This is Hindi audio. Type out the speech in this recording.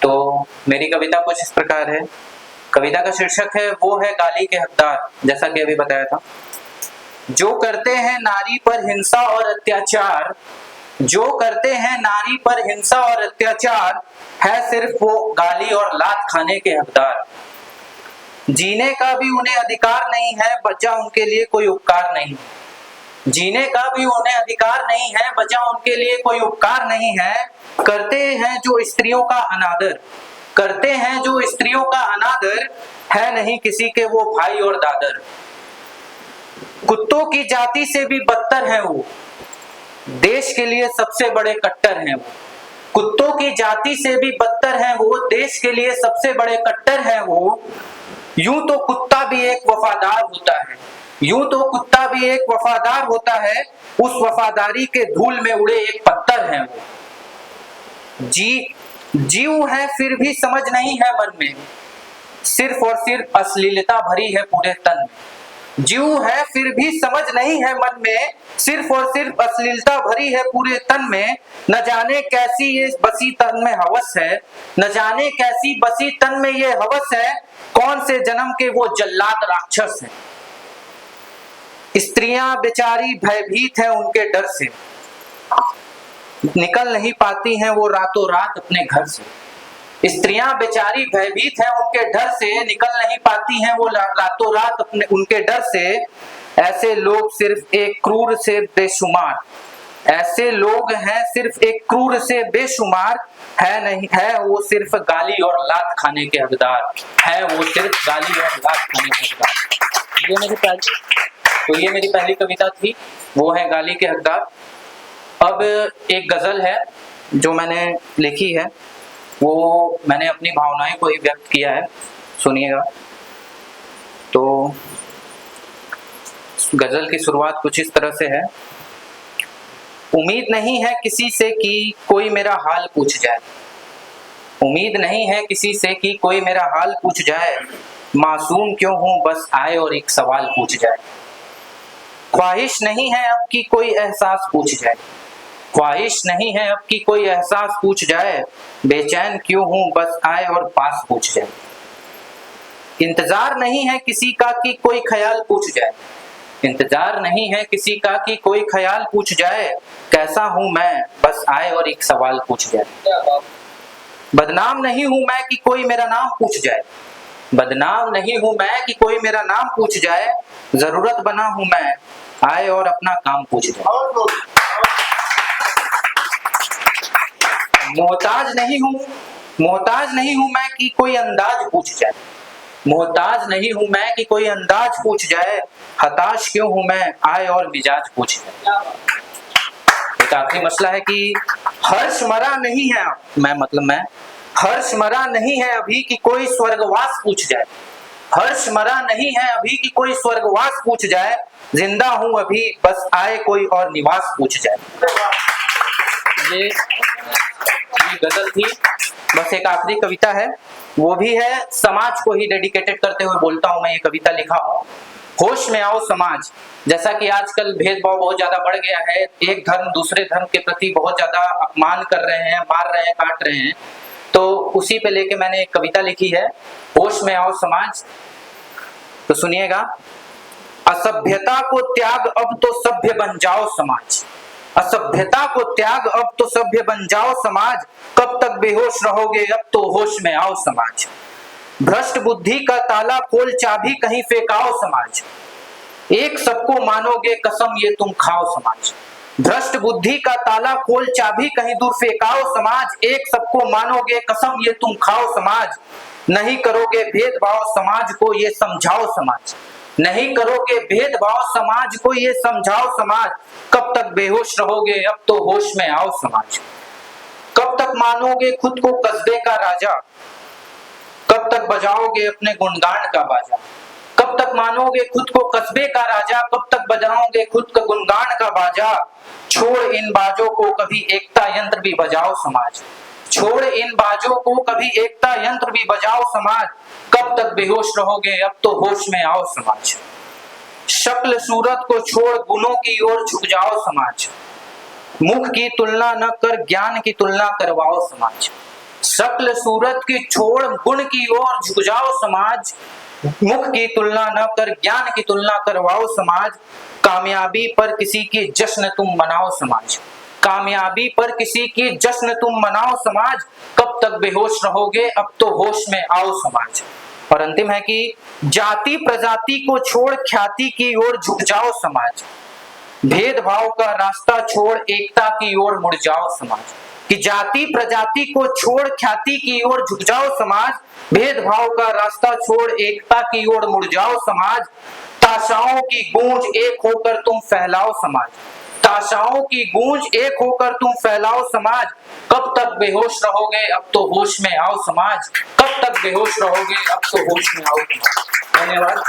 तो मेरी कविता कुछ इस प्रकार है। कविता का शीर्षक है वो है गाली के हकदार। जैसा कि अभी बताया था, जो करते हैं नारी पर हिंसा और अत्याचार, जो करते हैं नारी पर हिंसा और अत्याचार, है सिर्फ वो गाली और लात खाने के हकदार। जीने का भी उन्हें अधिकार नहीं है, बचा उनके लिए कोई उपकार नहीं। जीने का भी उन्हें अधिकार नहीं है, बचा उनके लिए कोई उपकार नहीं है। करते हैं जो स्त्रियों का अनादर, करते हैं जो स्त्रियों का अनादर, है नहीं किसी के वो भाई और दादर। कुत्तों की जाति से भी बदतर है वो, देश के लिए सबसे बड़े कट्टर हैं वो। कुत्तों की जाति से भी बदतर है वो, देश के लिए सबसे बड़े कट्टर हैं वो। यूं तो कुत्ता भी एक वफादार होता है, यूं तो कुत्ता भी एक वफादार होता है, उस वफादारी के धूल में उड़े एक पत्थर है वो। जीव है फिर भी समझ नहीं है मन में, सिर्फ और सिर्फ अश्लीलता भरी है पूरे तन में। जीव है फिर भी समझ नहीं है मन में, सिर्फ और सिर्फ अश्लीलता भरी है पूरे तन में। न जाने कैसी ये बसी तन में हवस है, न जाने कैसी बसी तन में ये हवस है, कौन से जन्म के वो जल्लाद राक्षस है। स्त्रियां बेचारी भयभीत है उनके डर से, निकल नहीं पाती हैं वो रातों रात अपने घर से। स्त्रियां बेचारी भयभीत है उनके डर से, निकल नहीं पाती हैं वो रातों रात अपने उनके डर से। ऐसे लोग सिर्फ एक क्रूर से बेशुमार, ऐसे लोग हैं सिर्फ एक क्रूर से बेशुमार, है नहीं है वो सिर्फ गाली और लात खाने के हकदार, है वो सिर्फ गाली और लात खाने के हकदार। ये मेरी पहली कविता थी, वो है गाली के हकदार। अब एक गजल है जो मैंने लिखी है, वो मैंने अपनी भावनाएं को ही व्यक्त किया है, सुनिएगा। तो गजल की शुरुआत कुछ इस तरह से है। उम्मीद नहीं है किसी से कि कोई मेरा हाल पूछ जाए, उम्मीद नहीं है किसी से कि कोई मेरा हाल पूछ जाए। मासूम क्यों हूं बस आए और एक सवाल पूछ जाए। ख्वाहिश नहीं है अब की कोई एहसास पूछ जाए, ख्वाहिश नहीं है अब की कोई एहसास पूछ जाए। बेचैन क्यों हूं बस आए और पास पूछ जाए। इंतजार नहीं है किसी का कि कोई ख्याल पूछ जाए, इंतजार नहीं है किसी का कि कोई ख्याल पूछ जाए। कैसा हूं मैं बस आए और एक सवाल पूछ जाए। बदनाम नहीं हूं मैं कि कोई मेरा नाम पूछ जाए, बदनाम नहीं हूं मैं कि कोई मेरा नाम पूछ जाए। जरूरत बना हूं मैं आए और अपना काम पूछ जाए। मोहताज नहीं हूं मैं कि कोई अंदाज पूछ जाए, मोहताज नहीं हूं मैं कि कोई अंदाज पूछ जाए। हताश क्यों हूं मैं आए और मिजाज पूछ जाए। एक आखिरी मसला है कि हर्ष मरा नहीं है, मैं हर्ष मरा नहीं है अभी कि कोई स्वर्गवास पूछ जाए, हर्ष मरा नहीं है अभी कि कोई स्वर्गवास पूछ जाए। जिंदा हूं अभी बस आए कोई और निवास पूछ जाए। ये गजल थी। बस एक आखिरी कविता है, वो भी है समाज को ही डेडिकेटेड करते हुए बोलता हूं मैं ये कविता लिखा हूं। होश में आओ समाज। जैसा कि आजकल भेदभाव बहुत ज्यादा बढ़ गया है, एक धर्म दूसरे धर्म के प्रति बहुत ज्यादा अपमान कर रहे हैं, मार रहे हैं, काट रहे हैं, तो उसी पे लेके मैंने एक कविता लिखी है, होश में आओ समाज। तो सुनिएगा। असभ्यता को त्याग अब तो सभ्य बन जाओ समाज, असभ्यता को त्याग अब तो सभ्य बन जाओ समाज। कब तक बेहोश रहोगे अब तो होश में आओ समाज। भ्रष्ट बुद्धि का ताला खोल चाबी कहीं फेंकाओ समाज, एक सबको मानोगे कसम ये तुम खाओ समाज। भ्रष्ट बुद्धि का ताला खोल चाबी कहीं दूर फेंकाओ समाज, एक सबको मानोगे कसम ये तुम खाओ समाज। नहीं करोगे भेदभाव समाज को ये समझाओ समाज, नहीं करोगे भेदभाव समाज को ये समझाओ समाज। कब तक बेहोश रहोगे अब तो होश में आओ समाज। कब तक मानोगे खुद को कस्बे का राजा, कब तक बजाओगे अपने गुणगान का बाजा। कब तक मानोगे खुद को कस्बे का राजा, कब तक बजाओगे खुद का गुणगान का बाजा। छोड़ इन बाजों को कभी एकता यंत्र भी बजाओ समाज, छोड़ इन बाजों को कभी एकता यंत्र भी बजाओ समाज। कब तक बेहोश रहोगे अब तो होश में आओ समाज। शक्ल सूरत को छोड़ गुणों की ओर झुक जाओ समाज, मुख की तुलना न कर ज्ञान की तुलना करवाओ समाज। शक्ल सूरत की छोड़ गुण की ओर झुक जाओ समाज, मुख की तुलना न कर ज्ञान की तुलना करवाओ समाज, कामयाबी पर किसी की जश्न तुम मनाओ समाज, कामयाबी पर किसी की जश्न तुम मनाओ समाज, कब तक बेहोश रहोगे अब तो होश में आओ समाज। और अंतिम है कि जाति प्रजाति को छोड़ ख्याति की ओर झुक जाओ समाज, भेदभाव का रास्ता छोड़ एकता की ओर मुड़ जाओ समाज, कि जाति प्रजाति को छोड़ ख्याति की ओर झुक जाओ समाज, भेदभाव का रास्ता छोड़ एकता की ओर मुड़ जाओ समाज, ताशाओं की गूंज एक होकर तुम फैलाओ समाज, ताशाओं की गूंज एक होकर तुम फैलाओ समाज, कब तक बेहोश रहोगे अब तो होश में आओ समाज, कब तक बेहोश रहोगे अब तो होश में आओ समाज। धन्यवाद।